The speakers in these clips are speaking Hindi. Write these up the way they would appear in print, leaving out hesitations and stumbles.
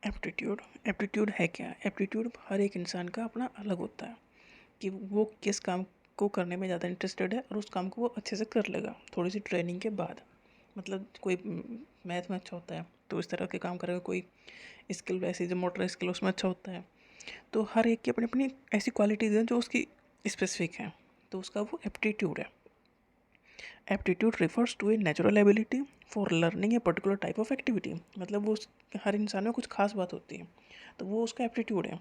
एप्टीट्यूड एप्टीट्यूड है क्या? एप्टीट्यूड हर एक इंसान का अपना अलग होता है कि वो किस काम को करने में ज़्यादा इंटरेस्टेड है और उस काम को वो अच्छे से कर लेगा थोड़ी सी ट्रेनिंग के बाद। मतलब कोई मैथ में अच्छा होता है तो इस तरह के काम करेगा, कोई स्किल ऐसी जो मोटर स्किल उसमें अच्छा होता है। तो हर एक की अपनी अपनी ऐसी क्वालिटीज़ हैं जो उसकी स्पेसिफिक हैं, तो उसका वो एप्टीट्यूड है। Aptitude refers to a natural ability for learning a particular type of activity. मतलब वो हर इंसान में कुछ खास बात होती है तो वो उसका एप्टीट्यूड है।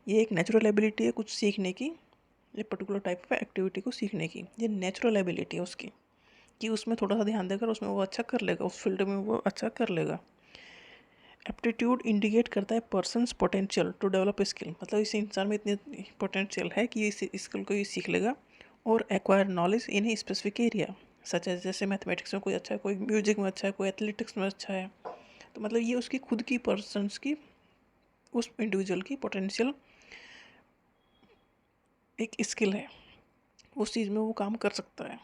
ये एक नेचुरल एबिलिटी है कुछ सीखने की, ये पर्टिकुलर टाइप ऑफ एक्टिविटी को सीखने की, ये नेचुरल एबिलिटी है उसकी कि उसमें थोड़ा सा ध्यान देकर उसमें वो अच्छा कर लेगा, उस फील्ड में वो अच्छा कर लेगा। एप्टीट्यूड इंडिकेट करता है person's potential to develop skill. मतलब इस इंसान में इतनी पोटेंशियल है कि ये इस स्किल को ये सीख लेगा और acquire knowledge in a specific area such है। जैसे मैथमेटिक्स में कोई अच्छा है, कोई म्यूजिक में अच्छा है, कोई एथलेटिक्स में अच्छा है। तो मतलब ये उसकी खुद की पर्सनस की, उस इंडिविजुअल की पोटेंशियल एक स्किल है, उस चीज़ में वो काम कर सकता है।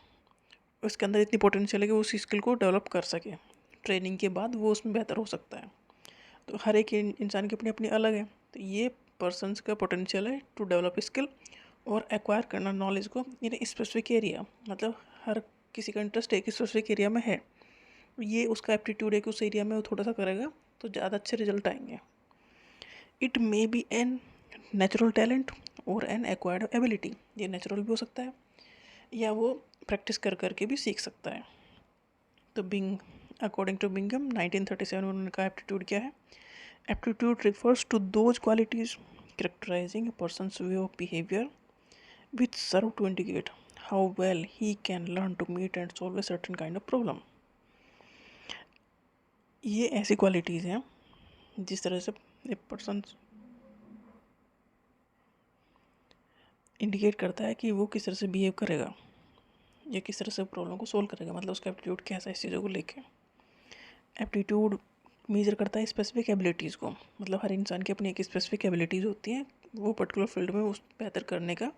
उसके अंदर इतनी पोटेंशियल है कि वो उस स्किल को डेवलप कर सके, ट्रेनिंग के बाद वो उसमें बेहतर हो सकता है। तो हर एक इंसान की अपनी अपनी अलग है। तो ये पर्सन्स का पोटेंशियल है टू डेवलप स्किल और एक्वायर करना नॉलेज को इन स्पेसिफिक एरिया। मतलब हर किसी का इंटरेस्ट एक स्पेसिफिक एरिया में है, ये उसका एप्टीट्यूड है कि उस एरिया में वो थोड़ा सा करेगा तो ज़्यादा अच्छे रिजल्ट आएंगे। It may be an natural talent और एन एक्वायर्ड एबिलिटी। ये नेचुरल भी हो सकता है या वो प्रैक्टिस कर करके भी सीख सकता है। तो बिंग अकॉर्डिंग टू बिंगम 1937 में उन्होंने कहा एप्टीट्यूड क्या है? Aptitude refers to those qualities characterizing a person's way of behavior which serve to indicate how well he can learn to meet and solve a certain kind of problem। ये ऐसी क्वालिटीज़ हैं जिस तरह से एक पर्सन इंडिकेट करता है कि वो किस तरह से बिहेव करेगा या किस तरह से प्रॉब्लम को सोल्व करेगा। मतलब उसका एप्टीट्यूड कैसा है इस चीज़ों को लेके। एप्टीट्यूड मेजर करता है स्पेसिफिक एबिलिटीज़ को। मतलब हर इंसान की अपनी एक स्पेसिफिक एबिलिटीज़ होती हैं, वो पर्टिकुलर फील्ड में उस बेहतर करने का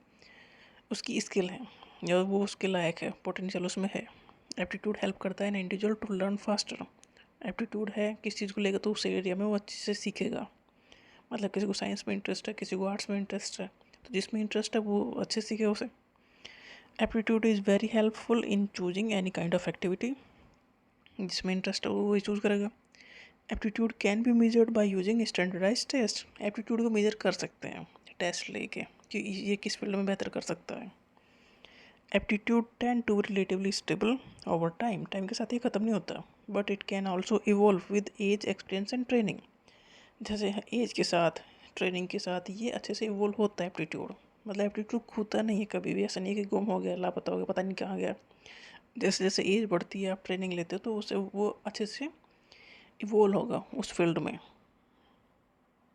उसकी स्किल है या वो उसके लायक है, पोटेंशियल उसमें है। एप्टीट्यूड हेल्प करता है an individual to learn faster. Aptitude है किस चीज़ को लेकर तो उस एरिया में वो अच्छे से सीखेगा। मतलब किसी को साइंस में इंटरेस्ट है, किसी को आर्ट्स में इंटरेस्ट है, तो जिसमें इंटरेस्ट है वो अच्छे से सीखे उसे। Aptitude is very helpful in choosing any kind of activity. जिसमें इंटरेस्ट है वो वही चूज़ करेगा। Aptitude can be measured by using standardise test. Aptitude को मेजर कर सकते हैं टेस्ट लेके कि ये किस फील्ड में बेहतर कर सकता है। Aptitude tend to be relatively stable over time. Time के साथ ही ख़त्म नहीं होता, but it can also evolve with age, experience and training. जैसे एज के साथ, ट्रेनिंग के साथ ये अच्छे से इवॉल्व होता है एप्टीट्यूड। मतलब एप्टीट्यूड खुलता नहीं है कभी भी, ऐसा नहीं है कि गुम हो गया, लापता हो गया, पता नहीं कहाँ गया। जैसे जैसे एज बढ़ती है, आप ट्रेनिंग लेते हो तो उससे वो अच्छे से इवॉल्व होगा उस फील्ड में।